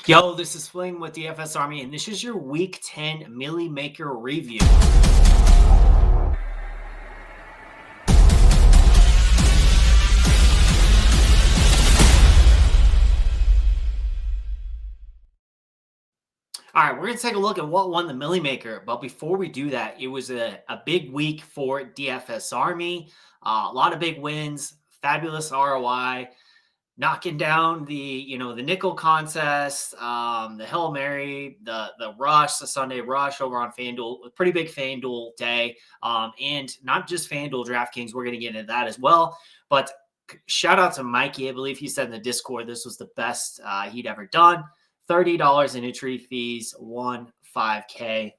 Yo, this is Fling with DFS Army, and this is your Week 10 Millie Maker review. All right, we're going to take a look at what won the Millie Maker, but before we do that, it was a big week for DFS Army. A lot of big wins, fabulous ROI. Knocking down the nickel contest, the Hail Mary, the rush, the Sunday rush over on FanDuel, a pretty big FanDuel day. And not just FanDuel, DraftKings, we're going to get into that as well. But shout out to Mikey. I believe he said in the Discord this was the best he'd ever done. $30 in entry fees, won $5K.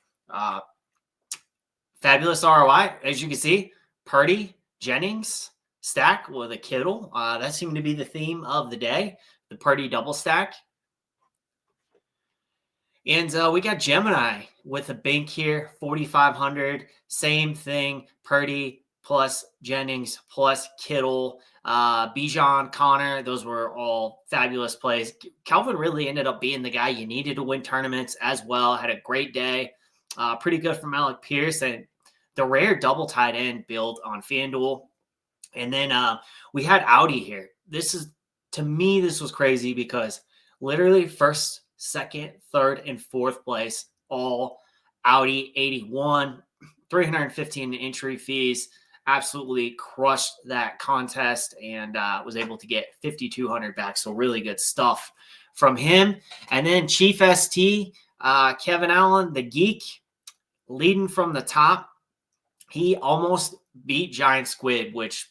Fabulous ROI, as you can see. Purdy, Jennings, stack with a Kittle. That seemed to be the theme of the day, the Purdy double stack. And we got Gemini with a bank here, 4,500. Same thing, Purdy plus Jennings plus Kittle. Bijan, Connor, those were all fabulous plays. Calvin really ended up being the guy you needed to win tournaments as well. Had a great day. Pretty good from Alec Pierce. And the rare double tight end build on FanDuel. And then we had Audi here. To me, this was crazy because literally first, second, third, and fourth place, all Audi 81, 315 entry fees. Absolutely crushed that contest and was able to get 5,200 back. So really good stuff from him. And then Chief ST, Kevin Allen, the geek, leading from the top. He almost beat Giant Squid, which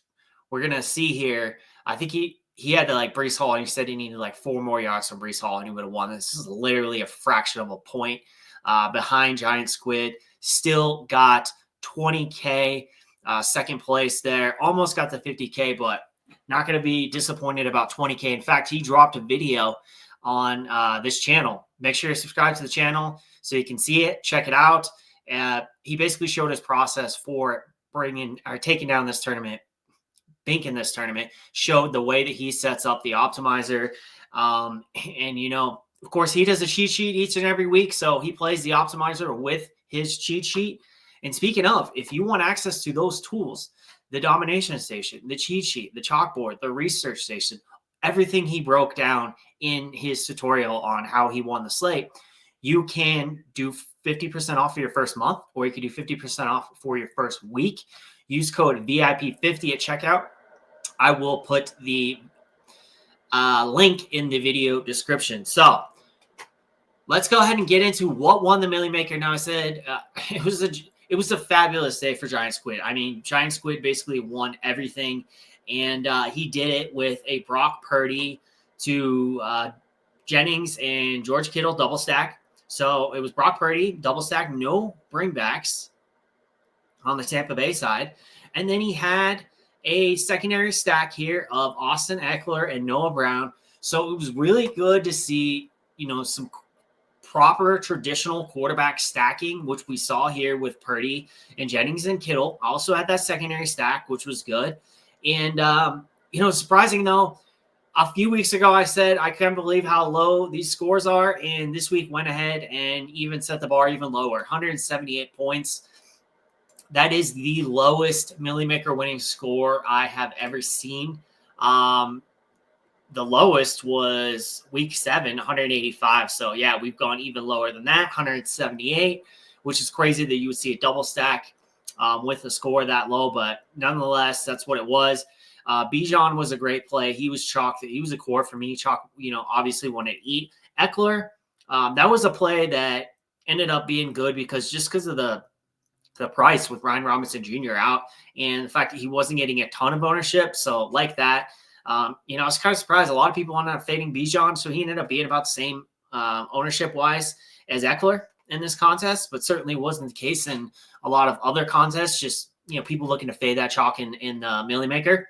we're going to see here. I think he had to Breece Hall, and he said he needed 4 more yards from Breece Hall, and he would have won. This is literally a fraction of a point behind Giant Squid. Still got 20K, second place there. Almost got the 50K, but not going to be disappointed about 20K. In fact, he dropped a video on this channel. Make sure you subscribe to the channel so you can see it. Check it out. He basically showed his process for taking down this tournament. Banking this tournament, showed the way that he sets up the optimizer. And, of course, he does a cheat sheet each and every week. So he plays the optimizer with his cheat sheet. And speaking of, if you want access to those tools, the domination station, the cheat sheet, the chalkboard, the research station, everything he broke down in his tutorial on how he won the slate, you can do 50% off for your first month, or you can do 50% off for your first week. Use code VIP50 at checkout. I will put the link in the video description. So let's go ahead and get into what won the Millie Maker. Now, I said it was a fabulous day for Giant Squid. I mean, Giant Squid basically won everything, and he did it with a Brock Purdy to Jennings and George Kittle double stack. So it was Brock Purdy double stack, no bringbacks on the Tampa Bay side. And then he had a secondary stack here of Austin Eckler and Noah Brown. So it was really good to see, some proper traditional quarterback stacking, which we saw here with Purdy and Jennings and Kittle. Also had that secondary stack, which was good. And, surprising though, a few weeks ago I said I can't believe how low these scores are. And this week went ahead and even set the bar even lower, 178 points. That is the lowest Millie Maker winning score I have ever seen. The lowest was week 7, 185. So, yeah, we've gone even lower than that, 178, which is crazy that you would see a double stack with a score that low. But nonetheless, that's what it was. Bijan was a great play. He was chalk. He was a core for me. Chalk, obviously wanted to eat. Eckler, that was a play that ended up being good because of the price with Ryan Robinson Jr. out and the fact that he wasn't getting a ton of ownership. So like that, I was kind of surprised. A lot of people ended up fading Bijan. So he ended up being about the same ownership wise as Eckler in this contest, but certainly wasn't the case in a lot of other contests. Just, people looking to fade that chalk in Millie Maker.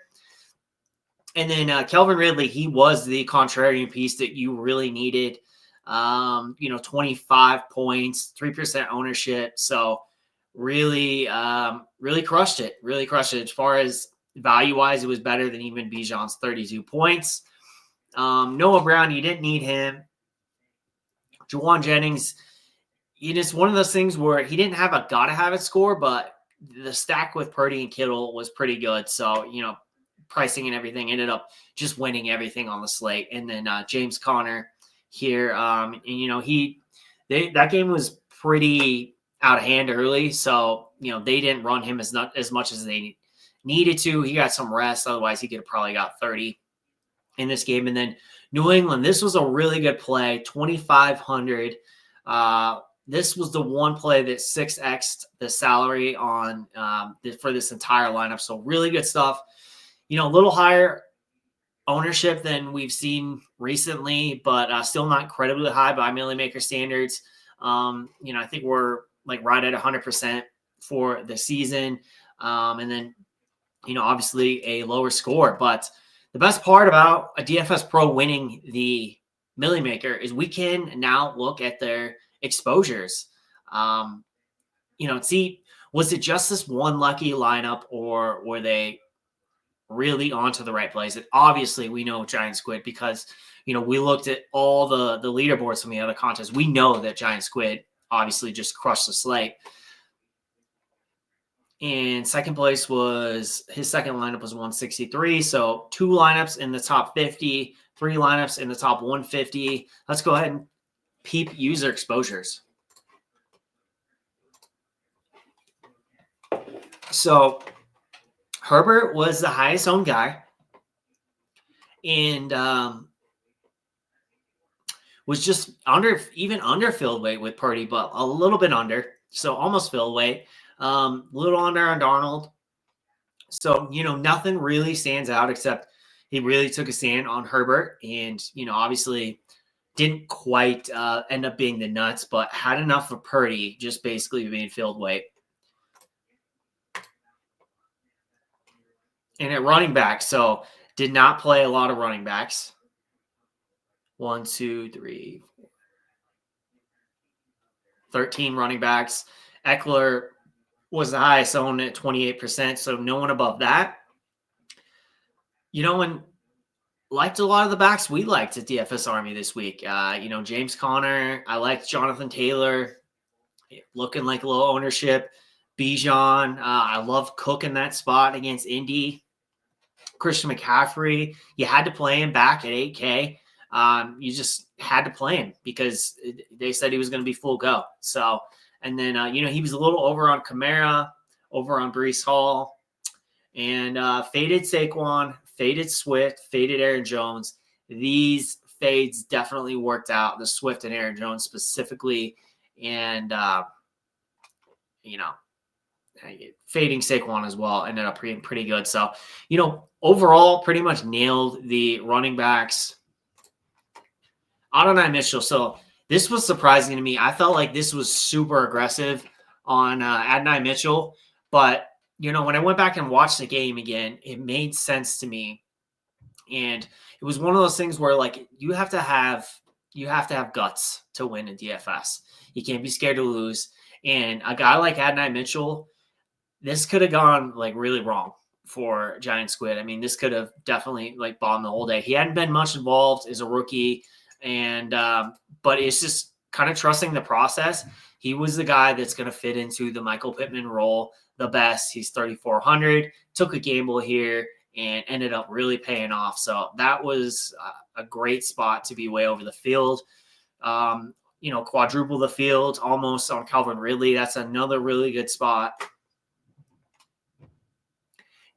And then Kelvin Ridley, he was the contrarian piece that you really needed. 25 points, 3% ownership. So really crushed it. Really crushed it. As far as value-wise, it was better than even Bijan's 32 points. Noah Brown, you didn't need him. Juwan Jennings, it's one of those things where he didn't have a gotta have it score, but the stack with Purdy and Kittle was pretty good. So, pricing and everything ended up just winning everything on the slate. And then James Conner here, that game was pretty out of hand early. So, they didn't run him as much as they needed to. He got some rest. Otherwise, he could have probably got 30 in this game. And then New England, this was a really good play, 2,500. This was the one play that 6x'd the salary on for this entire lineup. So really good stuff. A little higher ownership than we've seen recently, but still not incredibly high by Millie Maker standards. I think we're like right at 100% for the season. And then, obviously a lower score. But the best part about a DFS Pro winning the Millie Maker is we can now look at their exposures. See, was it just this one lucky lineup, or were they really onto the right place? And obviously we know Giant Squid because, we looked at all the leaderboards from the other contests. We know that Giant Squid obviously just crushed the slate. And second place was his second lineup was 163. So 2 lineups in the top 50, 3 lineups in the top 150. Let's go ahead and peep user exposures. So Herbert was the highest owned guy and was just under filled weight with Purdy, but a little bit under. So almost filled weight. Little under on Darnold. So, nothing really stands out except he really took a stand on Herbert and, obviously didn't quite end up being the nuts, but had enough for Purdy, just basically being filled weight. And at running back, so did not play a lot of running backs. 1, 2, 3, 4, 13 running backs. Eckler was the highest owned at 28%, so no one above that. And liked a lot of the backs we liked at DFS Army this week. James Conner. I liked Jonathan Taylor, looking like low ownership. Bijan. I love Cook in that spot against Indy. Christian McCaffrey. You had to play him back at 8K. You just had to play him because they said he was going to be full go. So, and then, he was a little over on Kamara, over on Breece Hall, and faded Saquon, faded Swift, faded Aaron Jones. These fades definitely worked out, the Swift and Aaron Jones specifically. And, fading Saquon as well ended up being pretty good. So, overall pretty much nailed the running backs. Adonai Mitchell. So this was surprising to me. I felt like this was super aggressive on Adonai Mitchell, but when I went back and watched the game again, it made sense to me. And it was one of those things where like you have to have guts to win in DFS. You can't be scared to lose. And a guy like Adonai Mitchell, this could have gone like really wrong for Giant Squid. I mean, this could have definitely like bombed the whole day. He hadn't been much involved as a rookie, and but it's just kind of trusting the process. He was the guy that's going to fit into the Michael Pittman role the best. He's 3,400, took a gamble here and ended up really paying off. So that was a great spot to be way over the field. Quadruple the field almost on Calvin Ridley. That's another really good spot.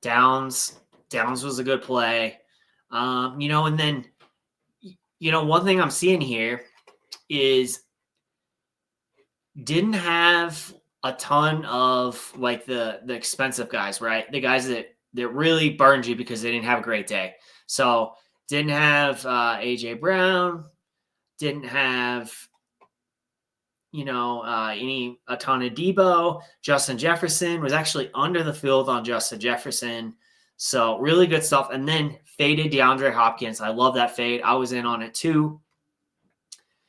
Downs was a good play. And then, one thing I'm seeing here is didn't have a ton of like the expensive guys, right? The guys that really burned you because they didn't have a great day. So didn't have AJ Brown, didn't have a ton of Debo. Justin Jefferson was actually under the field on Justin Jefferson. So really good stuff. And then faded DeAndre Hopkins. I love that fade. I was in on it too.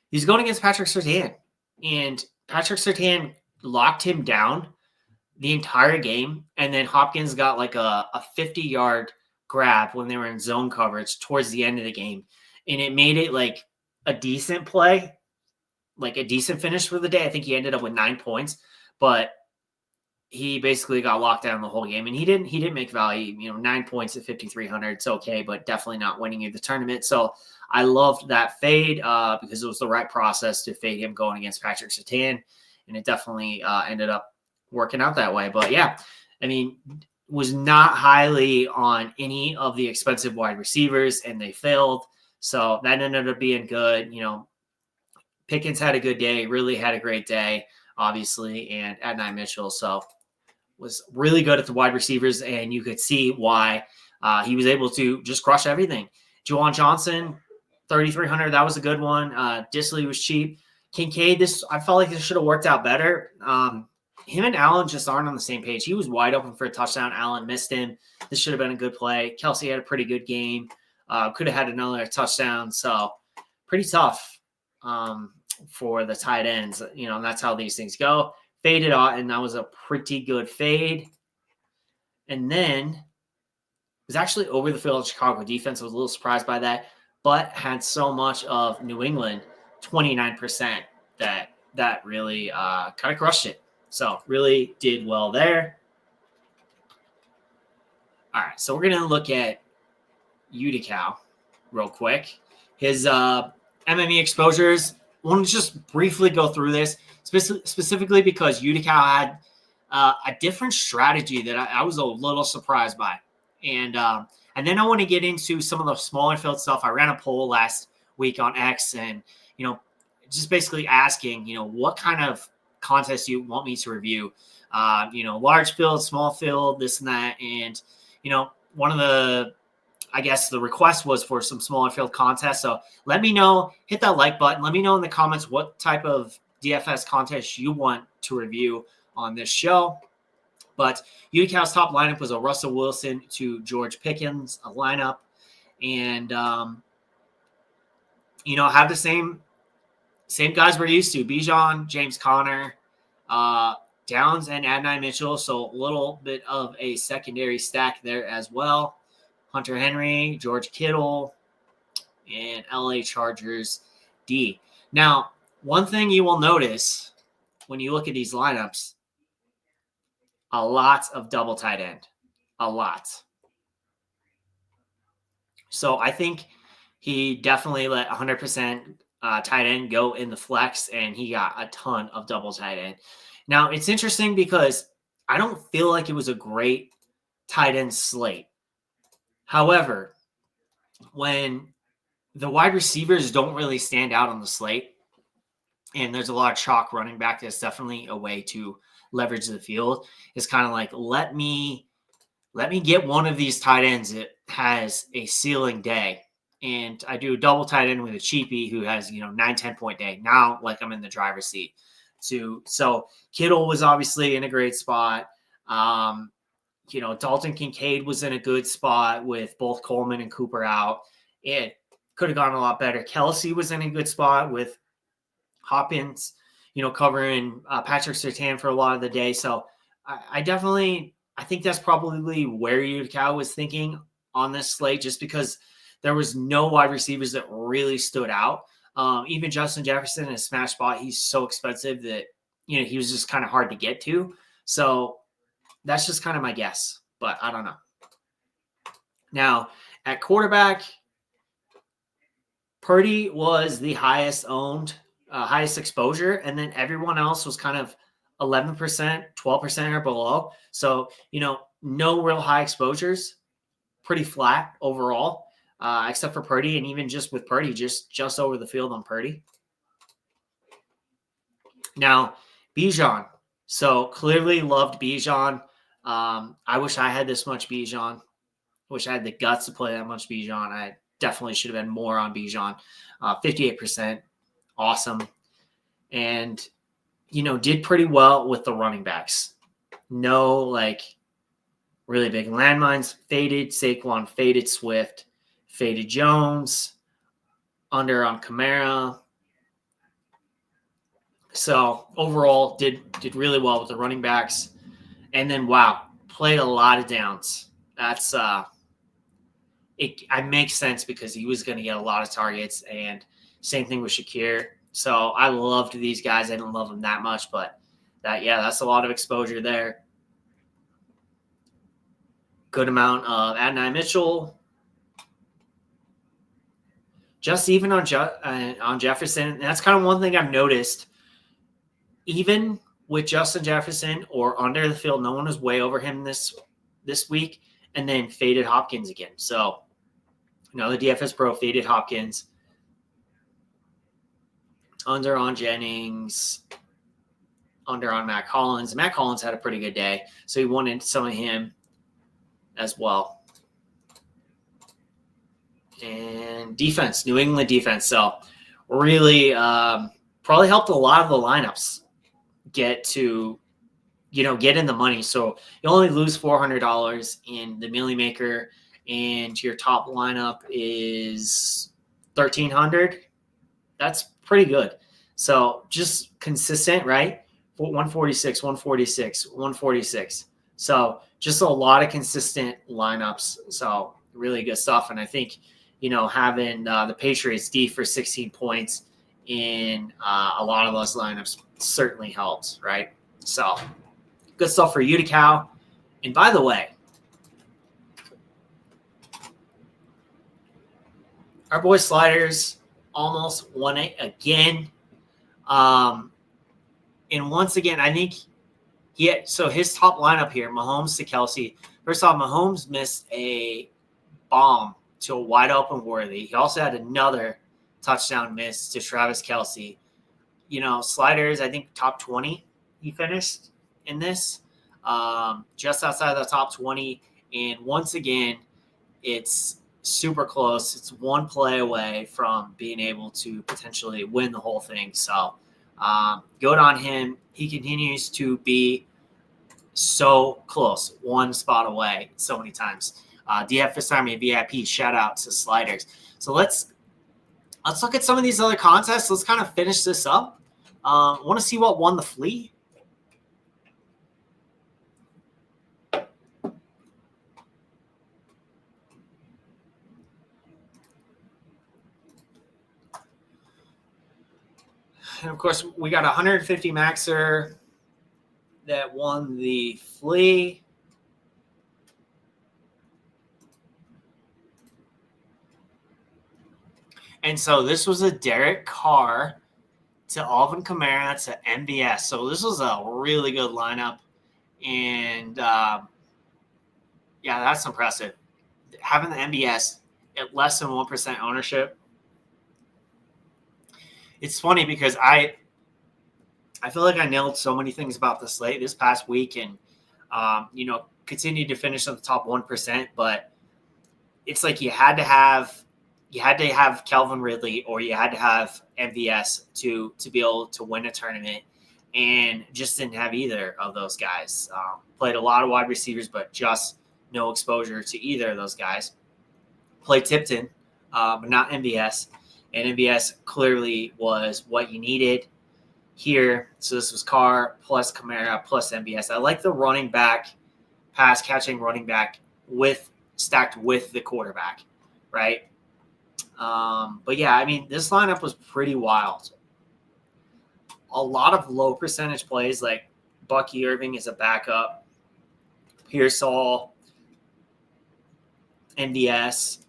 He's going against Patrick Surtain. And Patrick Surtain locked him down the entire game. And then Hopkins got like a 50-yard grab when they were in zone coverage towards the end of the game. And it made it like a decent play. like a decent finish for the day. I think he ended up with 9 points, but he basically got locked down the whole game, and he didn't make value. 9 points at 5,300. It's okay, but definitely not winning you the tournament. So I loved that fade because it was the right process to fade him going against Patrick Surtain, and it definitely ended up working out that way. But yeah, I mean, was not highly on any of the expensive wide receivers, and they failed. So that ended up being good. Pickens had a good day, really had a great day, obviously, and Adonai Mitchell. So was really good at the wide receivers, and you could see why he was able to just crush everything. Juwan Johnson, 3,300. That was a good one. Disley was cheap. Kincaid, I felt like this should have worked out better. Him and Allen just aren't on the same page. He was wide open for a touchdown. Allen missed him. This should have been a good play. Kelsey had a pretty good game. Could have had another touchdown. So pretty tough for the tight ends. And that's how these things go. Faded out, and that was a pretty good fade. And then it was actually over the field Chicago defense. I was a little surprised by that, but had so much of New England, 29%, that really kind of crushed it. So really did well there. All right, so we're going to look at Utica real quick. His MME exposures, I want to just briefly go through this, specifically because Utica had a different strategy that I was a little surprised by. And then I want to get into some of the smaller field stuff. I ran a poll last week on X and, just basically asking, what kind of contest you want me to review. Large field, small field, this and that. And, one of the request was for some smaller field contests. So let me know, hit that like button. Let me know in the comments what type of DFS contest you want to review on this show. But Utica's top lineup was a Russell Wilson to George Pickens lineup. And, have the same guys we're used to. Bijan, James Conner, Downs, and Adonai Mitchell. So a little bit of a secondary stack there as well. Hunter Henry, George Kittle, and LA Chargers D. Now, one thing you will notice when you look at these lineups, a lot of double tight end. A lot. So I think he definitely let 100% tight end go in the flex, and he got a ton of double tight end. Now, it's interesting because I don't feel like it was a great tight end slate. However, when the wide receivers don't really stand out on the slate, and there's a lot of chalk running back, that's definitely a way to leverage the field. It's kind of like, let me get one of these tight ends that has a ceiling day. And I do a double tight end with a cheapie who has, 9-10 point day. Now, like, I'm in the driver's seat. So Kittle was obviously in a great spot. Dalton Kincaid was in a good spot with both Coleman and Cooper out. It could have gone a lot better. Kelsey was in a good spot with Hopkins, covering Patrick Surtain for a lot of the day. So I think that's probably where Utica was thinking on this slate, just because there was no wide receivers that really stood out. Even Justin Jefferson in a smash spot, he's so expensive that, he was just kind of hard to get to. So that's just kind of my guess, but I don't know. Now, at quarterback, Purdy was the highest owned, highest exposure, and then everyone else was kind of 11%, 12% or below. So, no real high exposures, pretty flat overall, except for Purdy, and even just with Purdy, just over the field on Purdy. Now, Bijan. So clearly loved Bijan. I wish I had this much Bijan. Wish I had the guts to play that much Bijan. I definitely should have been more on Bijan. 58%. Awesome. And, did pretty well with the running backs. No, really big landmines. Faded Saquon, faded Swift, faded Jones, under on Kamara. So overall, did really well with the running backs. And then, played a lot of downs. That's it makes sense because he was going to get a lot of targets. And same thing with Shakir. So I loved these guys. I didn't love them that much, but that's a lot of exposure there. Good amount of Adonai Mitchell. Just even on Jefferson. And that's kind of one thing I've noticed. Even with Justin Jefferson or under the field, no one was way over him this week, and then faded Hopkins again. So, the DFS Pro faded Hopkins. Under on Jennings. Under on Matt Collins. Matt Collins had a pretty good day, so he wanted some of him as well. And defense, New England defense. So really probably helped a lot of the lineups get in the money. So you only lose $400 in the Millie Maker, and your top lineup is $1,300. That's pretty good. So just consistent, right? 146, 146, 146. So just a lot of consistent lineups. So really good stuff. And I think, having the Patriots D for 16 points in a lot of those lineups certainly helps, right? So good stuff for you to cow. And by the way, our boy Sliders almost won it again. And once again, I think so his top lineup here, Mahomes to Kelsey. First off, Mahomes missed a bomb to a wide open Worthy. He also had another touchdown miss to Travis Kelsey. Sliders, I think top 20 he finished in this, just outside the top 20. And once again, it's super close. It's one play away from being able to potentially win the whole thing. So good on him. He continues to be so close, one spot away so many times. DFS Army VIP, shout out to Sliders. So let's look at some of these other contests. Let's kind of finish this up. Want to see what won the flea? And of course, we got 150 maxer that won the flea. And so this was a Derek Carr to Alvin Kamara to MBS. So this was a really good lineup. And that's impressive. Having the MBS at less than 1% ownership. It's funny because I feel like I nailed so many things about the slate this past week and, continued to finish on the top 1%. But it's like you had to have Calvin Ridley or you had to have MVS to be able to win a tournament, and just didn't have either of those guys. Played a lot of wide receivers, but just no exposure to either of those guys. Played Tipton, but not MVS. And MVS clearly was what you needed here. So this was Carr plus Kamara plus MVS. I like the running back, pass catching running back stacked with the quarterback, right? But this lineup was pretty wild. A lot of low percentage plays, like Bucky Irving is a backup, Pearsall, MVS,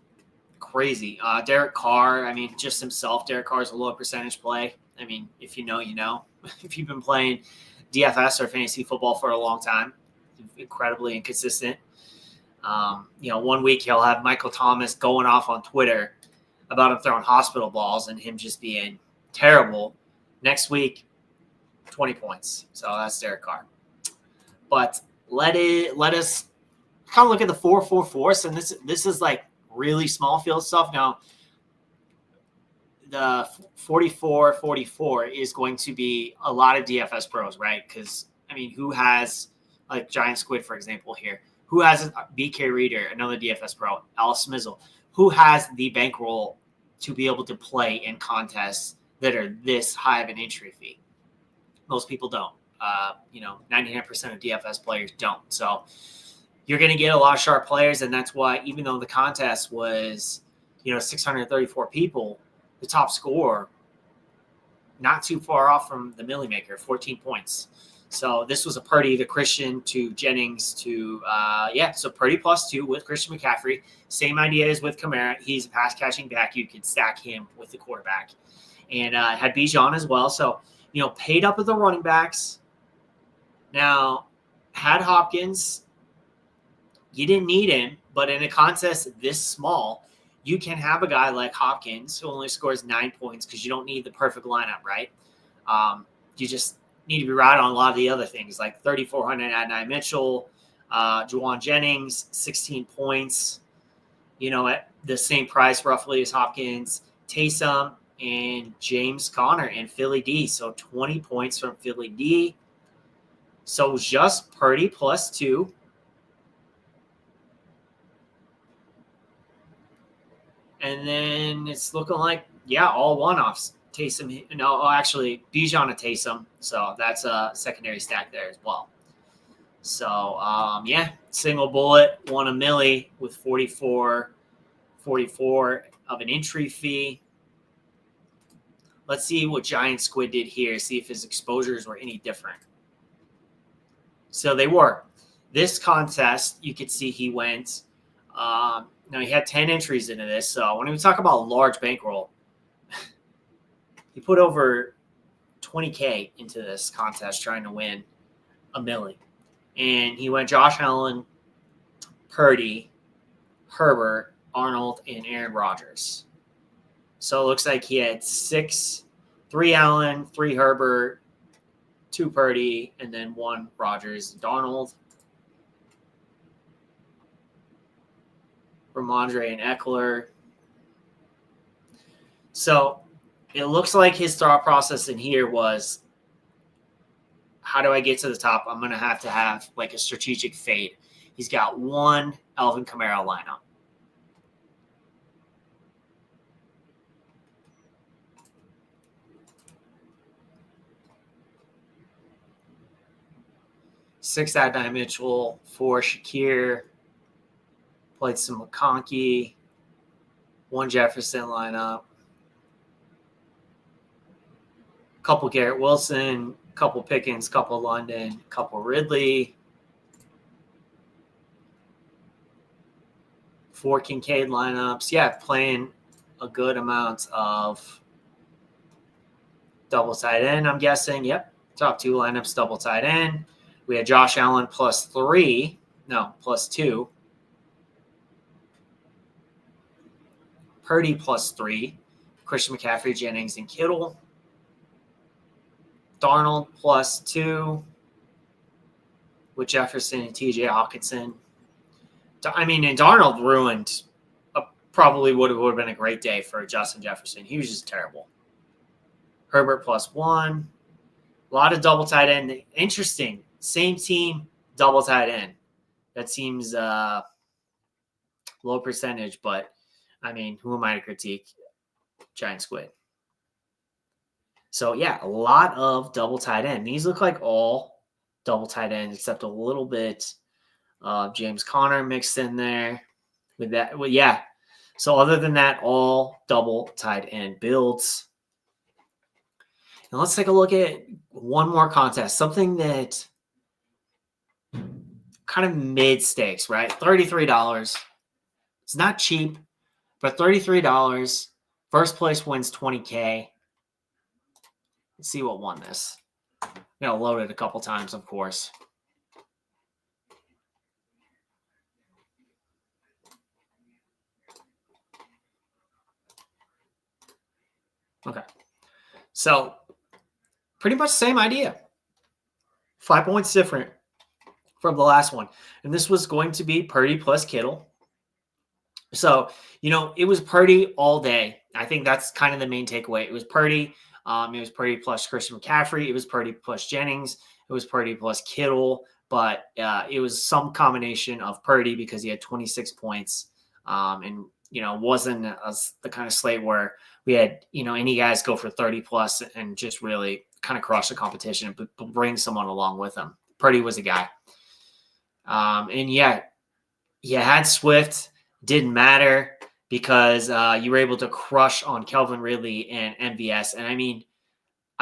crazy. Derek Carr, just himself, Derek Carr is a low percentage play. If you know, you know. If you've been playing DFS or fantasy football for a long time, incredibly inconsistent. 1 week he'll have Michael Thomas going off on Twitter about him throwing hospital balls and him just being terrible. Next week, 20 points. So that's Derek Carr. But let us kind of look at the 4-4-4. And this is like really small field stuff. Now, the 44-44 is going to be a lot of DFS pros, right? Because, who has, like Giant Squid, for example, here? Who has a BK Reader, another DFS pro, Alice Smizzle? Who has the bankroll to be able to play in contests that are this high of an entry fee? Most people don't. 99% of DFS players don't. So you're going to get a lot of sharp players, and that's why even though the contest was, 634 people, the top score, not too far off from the Millie Maker, 14 points. So this was a Purdy to Christian to Jennings to, so Purdy +2 with Christian McCaffrey. Same idea as with Kamara. He's a pass catching back. You can stack him with the quarterback. And had Bijan as well. So, paid up at the running backs. Now, had Hopkins. You didn't need him, but in a contest this small, you can have a guy like Hopkins who only scores 9 points because you don't need the perfect lineup, right? You just need to be right on a lot of the other things, like 3,400 Adonai Mitchell, Juwan Jennings, 16 points, at the same price roughly as Hopkins, Taysom, and James Conner and Philly D. So 20 points from Philly D. So just Purdy +2. And then it's looking like, all one-offs. Taysom, actually, Bijan and Taysom. So that's a secondary stack there as well. So, single bullet, won a milli with 44 of an entry fee. Let's see what Giant Squid did here, see if his exposures were any different. So they were. This contest, you could see he went now, he had 10 entries into this. So when we talk about large bankroll, he put over 20K into this contest trying to win a milli. And he went Josh Allen, Purdy, Herbert, Arnold, and Aaron Rodgers. So it looks like he had 3 Allen, 3 Herbert, 2 Purdy, and then 1 Rodgers, Darnold. Ramondre and Eckler. So it looks like his thought process in here was, how do I get to the top? I'm going to have like a strategic fade. He's got 1 Alvin Kamara lineup. Six Adonai Mitchell, 4 Shakir. Played some McConkey, 1 Jefferson lineup, couple Garrett Wilson, couple Pickens, couple London, couple Ridley, 4 Kincaid lineups. Yeah, playing a good amount of double tight end, I'm guessing. Yep, top 2 lineups, double tight end. We had Josh Allen +2. Purdy +3, Christian McCaffrey, Jennings, and Kittle. Darnold +2 with Jefferson and TJ Hawkinson. And Darnold ruined probably would have been a great day for Justin Jefferson. He was just terrible. Herbert +1. A lot of double tight end. Interesting. Same team, double tight end. That seems low percentage, but who am I to critique? Giant Squid. So, a lot of double tight end. These look like all double tight ends, except a little bit of James Conner mixed in there with that. So, other than that, all double tight end builds. And let's take a look at one more contest, something that kind of mid-stakes, right? $33. It's not cheap, but $33. First place wins $20K. Let's see what won this. I'm going to load it a couple times, of course. Okay. So, pretty much same idea. 5 points different from the last one. And this was going to be Purdy plus Kittle. So, it was Purdy all day. I think that's kind of the main takeaway. It was Purdy. It was Purdy plus Christian McCaffrey. It was Purdy plus Jennings. It was Purdy plus Kittle. But it was some combination of Purdy because he had 26 points. And wasn't the kind of slate where we had, any guys go for 30 plus and just really kind of crush the competition, but bring someone along with them. Purdy was a guy. You had Swift. Didn't matter because you were able to crush on Calvin Ridley and MVS. And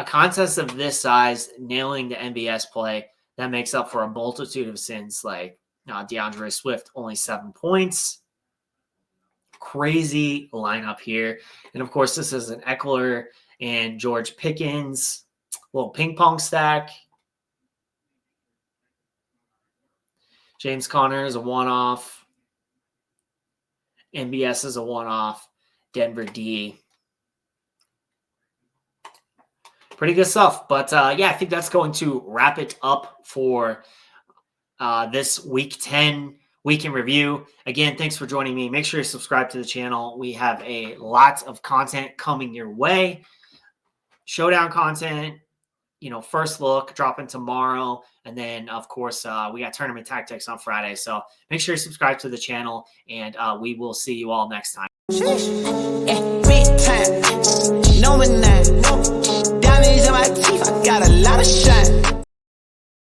a contest of this size, nailing the MBS play, that makes up for a multitude of sins like DeAndre Swift, only 7 points. Crazy lineup here. And of course, this is an Eckler and George Pickens little ping pong stack. James Conner is a one-off. MBS is a one-off. Denver D. Pretty good stuff. But yeah, I think that's going to wrap it up for this week 10 week in review. Again, thanks for joining me. Make sure you subscribe to the channel. We have a lot of content coming your way. Showdown content, first look dropping tomorrow. And then, of course, we got tournament tactics on Friday. So make sure you subscribe to the channel, and we will see you all next time. Big time, no man, diamonds in my teeth, I got a lot of shine.